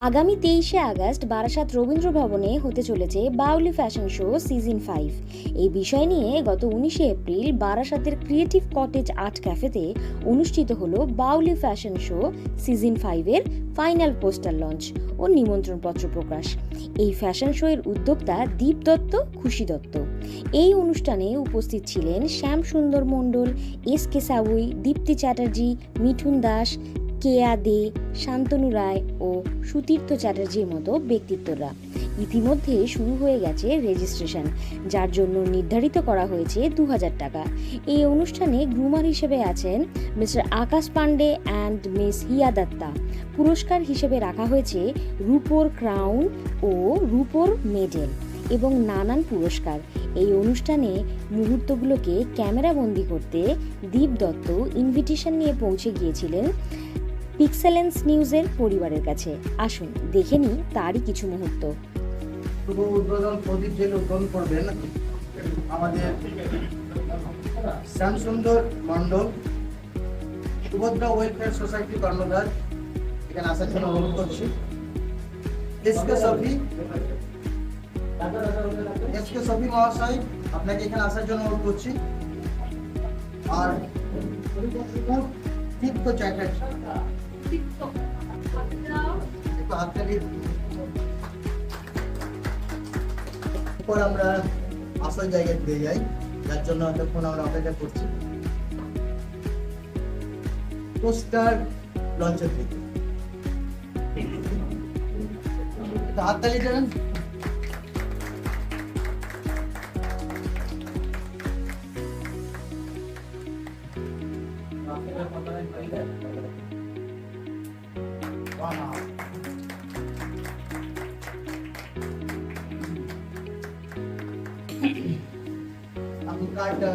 আগামী 23শে আগস্ট বারাসাত রবীন্দ্র ভবনে হতে চলেছে বাউলি ফ্যাশন শো সিজন 5। এই বিষয় নিয়ে গত 19শে এপ্রিল বারাসাতের ক্রিয়েটিভ কটেজ আর্ট ক্যাফেতে অনুষ্ঠিত হলো বাউলি ফ্যাশন শো সিজন 5-এর ফাইনাল পোস্টার লঞ্চ ও নিমন্ত্রণপত্র প্রকাশ। এই ফ্যাশন শো এর উদ্যোক্তা দীপ দত্ত, খুশি দত্ত। এই অনুষ্ঠানে উপস্থিত ছিলেন শ্যাম সুন্দর মণ্ডল, এস.কে. সাউই, দীপ্তি চ্যাটার্জি, মিঠুন দাস, কেয়া দে, শান্তনু রায় ও সুতীর্থ চ্যাটার্জির মতো ব্যক্তিত্বরা। ইতিমধ্যে শুরু হয়ে গেছে রেজিস্ট্রেশন, যার জন্য নির্ধারিত করা হয়েছে 2000 টাকা। এই অনুষ্ঠানে গ্রুমার হিসেবে আছেন mister Akash Pandey and miss Hiya Datta. পুরস্কার হিসেবে রাখা হয়েছে রূপোর ক্রাউন ও রূপোর মেডেল এবং নানান পুরস্কার। এই অনুষ্ঠানে মুহূর্তগুলোকে ক্যামেরাবন্দি করতে দীপ দত্ত ইনভিটেশন নিয়ে পৌঁছে গিয়েছিলেন পিক্সেলেন্স নিউজের পরিবারের কাছে। আসুন দেখে নিই তারই কিছু মুহূর্ত। শুভ উদ্বোধন প্রদীপ জেল উদ্বোধন করবেন আমাদের শ্যামসুন্দর মণ্ডল, সুভদ্রা ওয়েলফেয়ার সোসাইটি কর্ণধার। এখানে আসার জন্য অনুরোধ করছি। এস.কে. সফি মহাশয়, আপনাকে এখানে আসার জন্য অনুরোধ করছি। আর তীর্থ চ্যাটার্জি, একটু হাততালি। এরপর আমরা আসল জায়গায় ফিরে যাই, যার জন্য এতক্ষণ আমরা অপেক্ষা করছি। পোস্টার লঞ্চের দিকে একটু হাততালি দেবেন। আমি কার্ডটা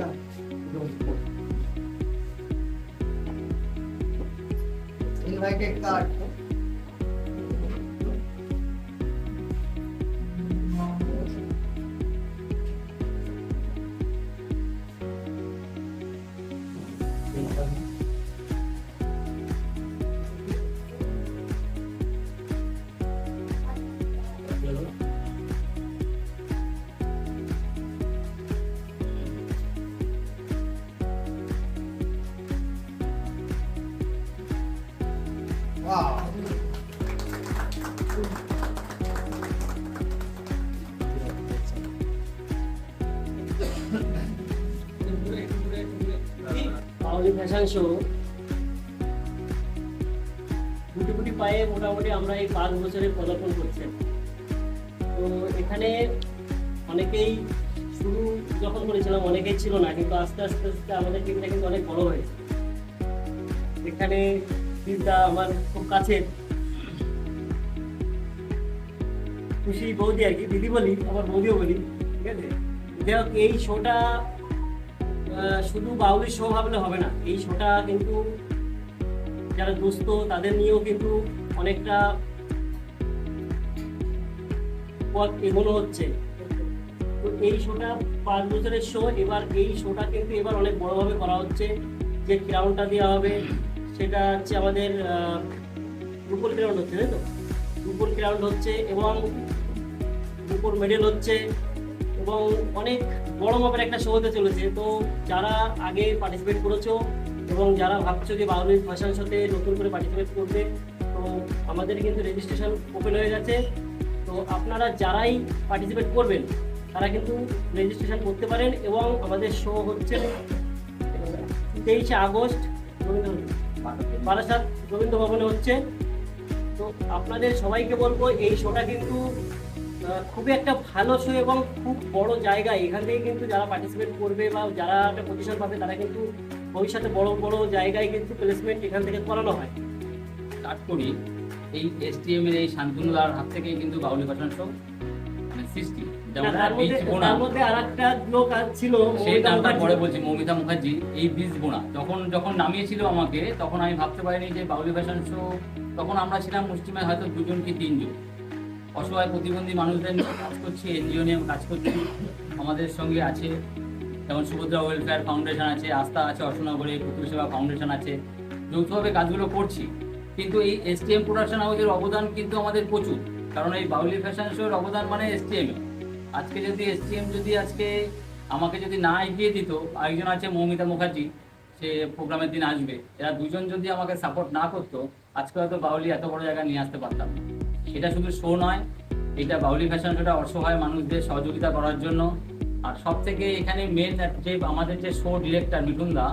ইনভাইটেড কার্ড বাউলি ফ্যাশন শো গুটি গুটি পায়ে মোটামুটি আমরা এই 5 বছরে পদার্পণ করছি। তো এখানে অনেকেই শুরু যখন করেছিলাম অনেকেই ছিল না, কিন্তু আস্তে আস্তে আস্তে আমাদের টিমটা কিন্তু অনেক বড় হয়েছে। এখানে টিমটা আমার খুব কাছের খুশি বৌদি, আর কি দিদি বলি, আমার বৌদিও বলি, ঠিক আছে। যাই হোক, এই শোটা শুধু বাউলি শো ভাবলে হবে না। এই শোটা কিন্তু যারা দুস্থ তাদের নিয়েও কিন্তু অনেকটা পথ এগোনো হচ্ছে। তো এই শোটা 5 বছরের শো। এবার এই শোটা কিন্তু এবার অনেক বড়ভাবে করা হচ্ছে। যে ক্রাউনটা দেওয়া হবে সেটা হচ্ছে আমাদের রূপোর ক্রাউন হচ্ছে, তাই তো? রূপোর ক্রাউন হচ্ছে এবং রূপোর মেডেল হচ্ছে এবং অনেক বড় মাপের একটা শো হতে চলেছে। তো যারা আগে পার্টিসিপেট করেছো এবং যারা ভাবছো যে বাউলি ফ্যাশন শোতে নতুন করে পার্টিসিপেট করবে, তো আমাদের কিন্তু রেজিস্ট্রেশন ওপেন হয়ে গেছে। তো আপনারা যারাই পার্টিসিপেট করবেন তারা কিন্তু রেজিস্ট্রেশন করতে পারেন। এবং আমাদের শো হচ্ছে 23শে আগস্ট বারাসাত রবীন্দ্র ভবনে হচ্ছে। তো আপনাদের সবাইকে বলবো এই শোটা কিন্তু খুবই একটা ভালো শো এবং খুব বড় জায়গায়। এখান থেকে কিন্তু যারা পার্টিসিপেট করবে বা যারা একটা পজিশন পাবে তারা কিন্তু ভবিষ্যতে বড় বড় জায়গায় কিন্তু প্লেসমেন্ট এখান থেকে করানো হয়। স্টার্ট করি এই এসটিএম এর এই শান্তনুদার হাত থেকে কিন্তু বাউলি ফ্যাশন শো মানে সৃষ্টি। তার মধ্যে আরেকটা লোক ছিল, সেই নামটা পরে বলছি, মৌমিতা মুখার্জি। এই বীজ বোনা যখন নামিয়েছিল আমাকে, তখন আমি ভাবতে পারিনি যে বাউলি ফ্যাশন শো। তখন আমরা ছিলাম মুষ্টিমেয় হয়তো 2জন কি 3জন অসহায় প্রতিবন্ধী মানুষদের নিয়ে কাজ করছি, এনজিও নিয়ে কাজ করছি। আমাদের সঙ্গে আছে যেমন সুভদ্রা ওয়েলফেয়ার ফাউন্ডেশন আছে, আস্থা আছে, অশোকনগরে পুতুল সেবা ফাউন্ডেশন আছে। যৌথভাবে কাজগুলো করছি। কিন্তু এই এসটিএম প্রোডাকশন হাউসের অবদান কিন্তু আমাদের প্রচুর, কারণ এই বাউলি ফ্যাশন শোর অবদান মানে এসটিএম। আজকে যদি এসটিএম যদি আজকে আমাকে যদি না এগিয়ে দিত, আরেকজন আছে মৌমিতা মুখার্জি, সে প্রোগ্রামের দিন আসবে, এরা দুজন যদি আমাকে সাপোর্ট না করতো আজকে হয়তো বাউলি এত বড় জায়গায় নিয়ে আসতে পারতাম না। এটা শুধু শো নয়, এটা বাউলি ফ্যাশন শোটা অসহায় মানুষদের সহযোগিতা করার জন্য। আর সব থেকে এখানে মেন যে আমাদের যে শো ডিরেক্টর মিঠুন দা,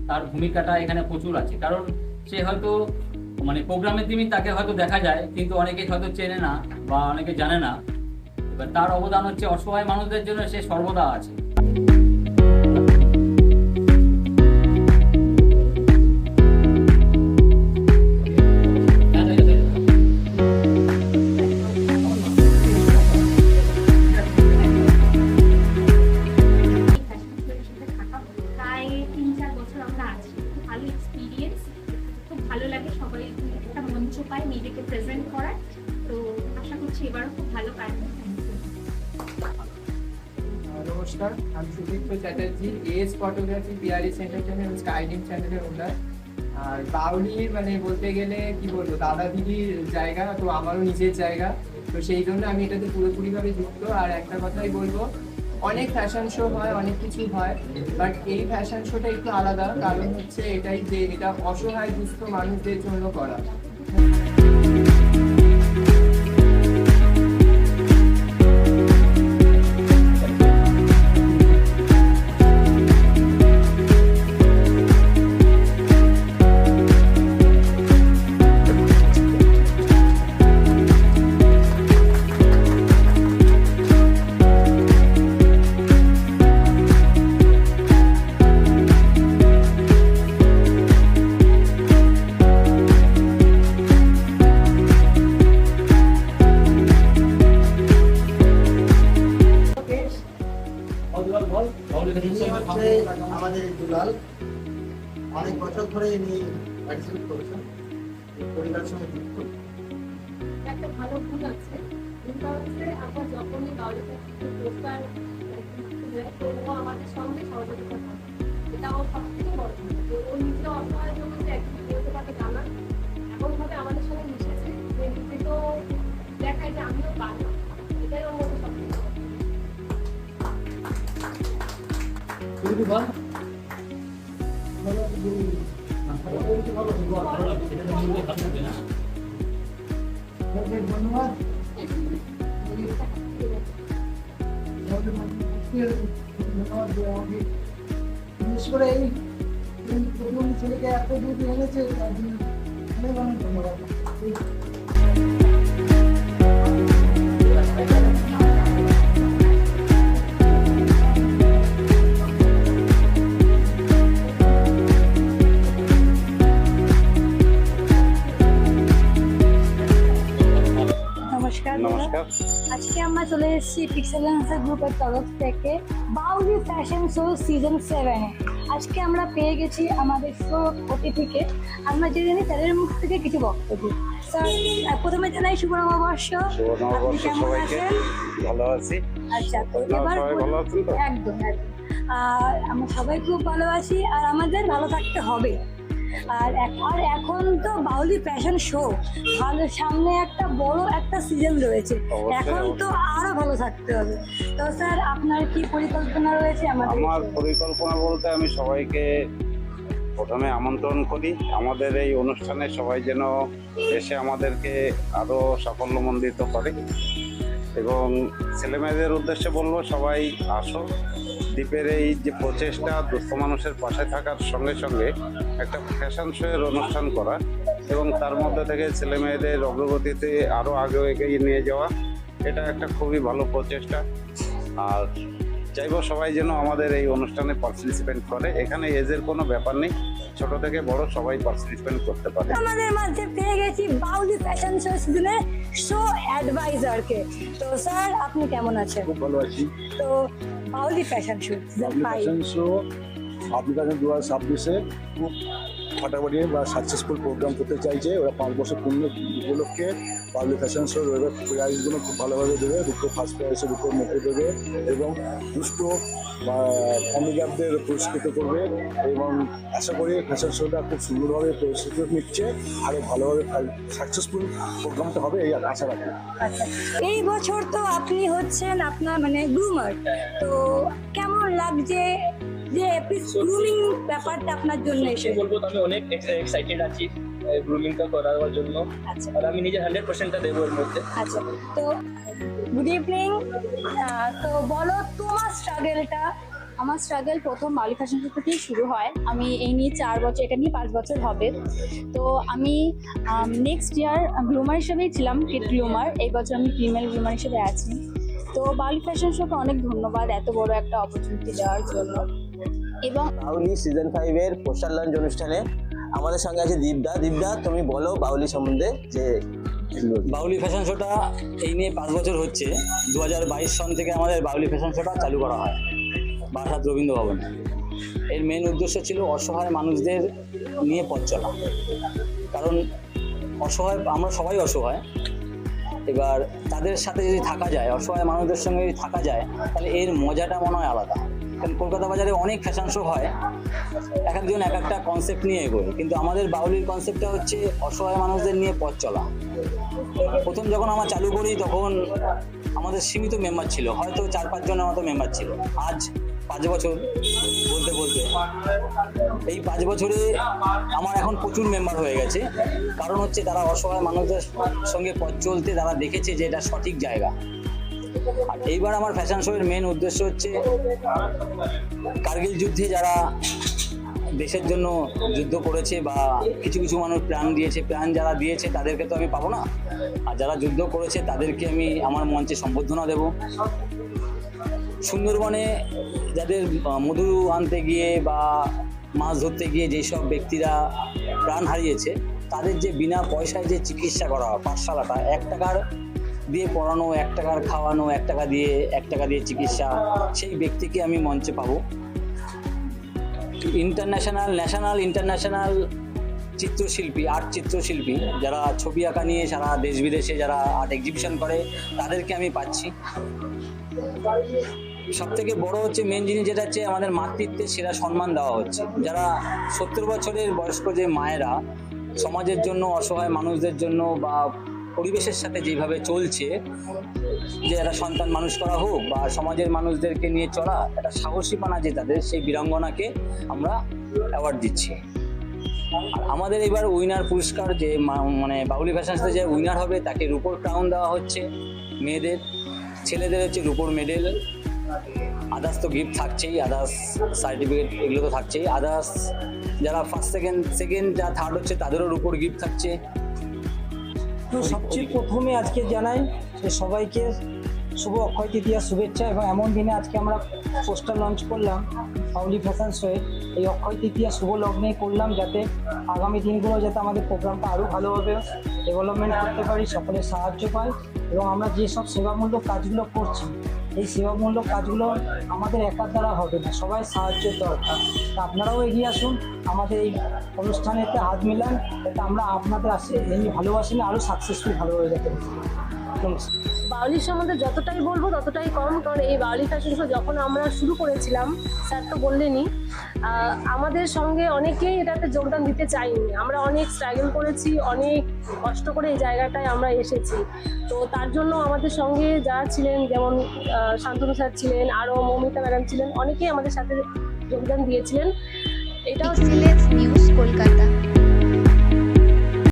তার ভূমিকাটা এখানে প্রচুর আছে, কারণ সে হয়তো মানে প্রোগ্রামের দিনই তাকে হয়তো দেখা যায়, কিন্তু অনেকে হয়তো চেনে না বা অনেকে জানে না। এবার তার অবদান হচ্ছে অসহায় মানুষদের জন্য সে সর্বদা আছে। প্রায় 3-4 বছর আমরা আছি, খুব ভালো এক্সপিরিয়েন্স, খুব ভালো লাগে সবাই একটা মঞ্চ পায় নিজেকে প্রেজেন্ট করার। তো আশা করছি এবারও খুব ভালো কাটবে। নমস্কার, আমি Sudipta Chatterjee, S photography, BRS entertainment skydiving চ্যানেলের ওনার। আর বাউলি মানে বলতে গেলে কি বলবো, দাদা দিদির জায়গা, তো আমারও নিজের জায়গা, তো সেই জন্য আমি এটাতে পুরোপুরিভাবে যুক্ত। আর একটা কথাই বলবো, অনেক ফ্যাশন শো হয়, অনেক কিছু হয়, বাট এই ফ্যাশন শোটা একটু আলাদা, কারণ হচ্ছে এটাই যে এটা অসহায় দুস্থ মানুষদের জন্য করা। ইনি হচ্ছে আমাদের দুলাল, অনেক বছর ধরে ইনি পার্টিসিপেট করেছেন, পরিবারের সঙ্গে যুক্ত। একটা ভালো ভুল আছে, ভুলটা হচ্ছে আমরা যখনই বাউলি পোস্টার তো ও আমাদের সঙ্গে সহযোগিতা করে, এটা ওর সব থেকে বড় ভুল। তো ও নিজে অসহায় জন্য যে একদিন বলতে পারে জানা, এমনভাবে আমাদের সঙ্গে মিশেছে যে নিজে তো দেখায় যে আমিও পারি, এটাই ওর মধ্যে সব থেকে বড়। ধন্যবাদ। বিশেষ করে এই প্রতিবন্ধী ছেলেকে এত দূর এনেছে, তার জন্য অনেক অনেক ধন্যবাদ। নমস্কার। আজকে আমরা চলে এসেছি পিক্সেলেন্সের গ্রুপের তরফ থেকে বাউলি ফ্যাশন শো সিজন 7-এ। আজকে আমরা পেয়ে গেছি আমাদের শো অতিথিকে, আমরা জেনে নিই তাদের মুখ থেকে কিছু বক্তব্য। স্যার, প্রথমে জানাই শুভ নববর্ষ। আপনি কেমন আছেন? ভালো আছি। আচ্ছা, তো এবার একদম একদম আমরা সবাই খুব ভালো আছি, আর আমাদের ভালো থাকতে হবে। আর এখন তো বাউলি ফ্যাশন শো, ভালো সামনে একটা বড় একটা সিজন রয়েছে, এখন তো আরো ভালো থাকতে হবে। তো স্যার, আপনার কি পরিকল্পনা রয়েছে? আমার পরিকল্পনা বলতে আমি সবাইকে প্রথমে আমন্ত্রণ করি আমাদের এই অনুষ্ঠানে, সবাই যেন এসে আমাদেরকে আরো সাফল্যমণ্ডিত করে, এবং ছেলেমেয়েদের উদ্দেশ্যে বলবো সবাই আসো। দ্বীপের এই যে প্রচেষ্টা দুস্থ মানুষের পাশে থাকার সঙ্গে সঙ্গে একটা ফ্যাশন শো এর অনুষ্ঠান করা, এবং তার মধ্যে থেকে ছেলে মেয়েদের অগ্রগতিতে আরো আগে এগিয়ে নিয়ে যাওয়া, এটা একটা খুবই ভালো প্রচেষ্টা। আর চাইবো সবাই যেন আমাদের এই অনুষ্ঠানে পার্টিসিপেট করে। এখানে এজের কোনো ব্যাপার নেই, ছোট থেকে বড় সবাই পার্টিসিপেট করতে পারে। আমাদের মাঝে পেয়ে গেছি বাউলি ফ্যাশন শো সিজনের শো অ্যাডভাইজারকে। তো স্যার, আপনি কেমন আছেন? খুব ভালো আছি। তো বাউলি ফ্যাশন শো ফ্যাশন শো আপনাদের 2026-এ খুব ফাটাফাটি বা সাকসেসফুল প্রোগ্রাম করতে চাইছে। ওরা 5 বছর পূর্ণ উপলক্ষে বাউলি ফ্যাশন শো প্রাইজগুলো খুব ভালোভাবে দেবে, দুটো ফার্স্ট প্রাইজে দুটো মুখে দেবে, এবং দুটো বা হ্যান্ডিক্যাপদের পুরস্কৃত করবে এবং আশা করি ফ্যাশন শোটা খুব সুন্দরভাবে পুরস্কৃত নিচ্ছে, আরও ভালোভাবে সাকসেসফুল প্রোগ্রামটা হবে এই আশা রাখি। আচ্ছা, এই বছর তো আপনি হচ্ছেন আপনার মানে গ্রুমার, তো কেমন লাগছে যে গ্রুমিং ব্যাপারটা আপনার জন্য এসে? বলবো তো আমি অনেক এক্সাইটেড আছি গ্রুমিংটা করার জন্য। আচ্ছা আর আমি নিজের 100%টা দেবো এর মধ্যে। আচ্ছা, তো গুড ইভিনিং। তো বলো তোমার স্ট্রাগলটা। আমার স্ট্রাগল প্রথম বাউলি ফ্যাশন শো থেকেই শুরু হয়। আমি এই নিয়ে 4 বছর, এটা নিয়ে 5 বছর হবে। তো আমি নেক্সট ইয়ার গ্লুমার হিসেবেই ছিলাম, কিড গ্লুমার। এই বছর আমি ফিমেল গ্লুমার হিসেবে আছি। তো বাউলি ফ্যাশন শোকে অনেক ধন্যবাদ এত বড় একটা অপরচুনিটি দেওয়ার জন্য। এবং বাউলি সিজন 5 এর পোস্টার লঞ্চ অনুষ্ঠানে আমাদের সঙ্গে আছে দীপদা। দীপদা, তুমি বলো বাউলি সম্বন্ধে। যে বাউলি ফ্যাশন শোটা এই নিয়ে 5 বছর হচ্ছে। 2022 সন থেকে আমাদের বাউলি ফ্যাশন শোটা চালু করা হয় বারাসাত রবীন্দ্র ভবনে। এর মেন উদ্দেশ্য ছিল অসহায় মানুষদের নিয়ে পথ চলা, কারণ অসহায় আমরা সবাই অসহায়। এবার তাদের সাথে যদি থাকা যায়, অসহায় মানুষদের সঙ্গে যদি থাকা যায়, তাহলে এর মজাটা মনে হয় আলাদা। কারণ কলকাতা বাজারে অনেক ফ্যাশন শো হয়, এক একজন এক একটা কনসেপ্ট নিয়ে এগোয়, কিন্তু আমাদের বাউলির কনসেপ্টটা হচ্ছে অসহায় মানুষদের নিয়ে পথ চলা। প্রথম যখন আমরা চালু করি তখন আমাদের সীমিত মেম্বার ছিল, হয়তো 4-5 জনের মতো মেম্বার ছিল। আজ 5 বছর বলতে বলতে এই 5 বছরে আমার এখন প্রচুর মেম্বার হয়ে গেছে। কারণ হচ্ছে তারা অসহায় মানুষদের সঙ্গে পথ চলতে তারা দেখেছে যে এটা সঠিক জায়গা। আর এইবার আমার ফ্যাশন শো এর মেন উদ্দেশ্য হচ্ছে কার্গিল যুদ্ধে যারা দেশের জন্য যুদ্ধ করেছে বা কিছু কিছু মানুষ প্রাণ দিয়েছে, প্রাণ যারা দিয়েছে তাদেরকে তো আমি পাবো না, আর যারা যুদ্ধ করেছে তাদেরকে আমি আমার মঞ্চে সম্বর্ধনা দেব। সুন্দরবনে যাদের মধু আনতে গিয়ে বা মাছ ধরতে গিয়ে যেসব ব্যক্তিরা প্রাণ হারিয়েছে, তাদের যে বিনা পয়সায় যে চিকিৎসা করা হয়, পাঠশালাটা 1 টাকার দিয়ে পড়ানো, 1 টাকার খাওয়ানো, 1 টাকা দিয়ে চিকিৎসা, সেই ব্যক্তিকে আমি মঞ্চে পাবো। ন্যাশনাল ইন্টারন্যাশনাল চিত্রশিল্পী, আর্ট চিত্রশিল্পী যারা ছবি আঁকা নিয়ে সারা দেশ বিদেশে যারা আর্ট এক্সিবিশন করে, তাদেরকে আমি পাচ্ছি। সব থেকে বড় হচ্ছে মেন জিনিস যেটা হচ্ছে আমাদের মাতৃত্বের সেরা সম্মান দেওয়া হচ্ছে। যারা 70 বছরের বয়স্ক যে মায়েরা সমাজের জন্য, অসহায় মানুষদের জন্য বা পরিবেশের সাথে যেভাবে চলছে, যে একটা সন্তান মানুষ করা হোক বা সমাজের মানুষদেরকে নিয়ে চলা, একটা সাহসীপনা যে তাদের, সেই বীরাঙ্গনাকে আমরা অ্যাওয়ার্ড দিচ্ছি। আর আমাদের এবার উইনার পুরস্কার যে মানে বাউলি ফ্যাশন শোতে যে উইনার হবে তাকে রূপোর ক্রাউন দেওয়া হচ্ছে মেয়েদের, ছেলেদের হচ্ছে রূপোর মেডেল, আদার্স তো গিফট থাকছেই, আদার্স সার্টিফিকেট এগুলো তো থাকছেই, আদার্স যারা ফার্স্ট সেকেন্ড যা থার্ড হচ্ছে তাদেরও রূপোর গিফট থাকছে। তো সবচেয়ে প্রথমে আজকে জানাই যে সবাইকে শুভ অক্ষয় তৃতীয়ার শুভেচ্ছা। এবং এমন দিনে আজকে আমরা পোস্টার লঞ্চ করলাম বাউলি ফ্যাশন শোয়ে, এই অক্ষয় তৃতীয়া শুভ লগ্নে করলাম, যাতে আগামী দিনগুলো যাতে আমাদের প্রোগ্রামটা আরও ভালোভাবে ডেভেলপমেন্ট করতে পারি, সকলের সাহায্য পাই। এবং আমরা যেসব সেবামূলক কাজগুলো করছি, এই সেবামূলক কাজগুলো আমাদের একার দ্বারা হবে না, সবাই সাহায্যের দরকার। তা আপনারাও এগিয়ে আসুন, আমাদের এই অনুষ্ঠানেতে হাত মিলান, যাতে আমরা আপনাদের এই ভালোবাসি না আরও সাকসেসফুল ভালোভাবে যেতে পারি। বাউলির সম্বন্ধে যতটাই বলবো ততটাই কম, কারণ এই বাউলি ফ্যাশন শো যখন আমরা শুরু করেছিলাম, স্যার তো বললেনই, আমাদের সঙ্গে অনেকেই এটাতে যোগদান দিতে চাইনি। আমরা অনেক স্ট্রাগল করেছি, অনেক কষ্ট করে এই জায়গাটায় আমরা এসেছি। তো তার জন্য আমাদের সঙ্গে যারা ছিলেন, যেমন শান্তনু স্যার ছিলেন, আরও মৌমিতা ম্যাডাম ছিলেন, অনেকেই আমাদের সাথে যোগদান দিয়েছিলেন। এটাও ছিল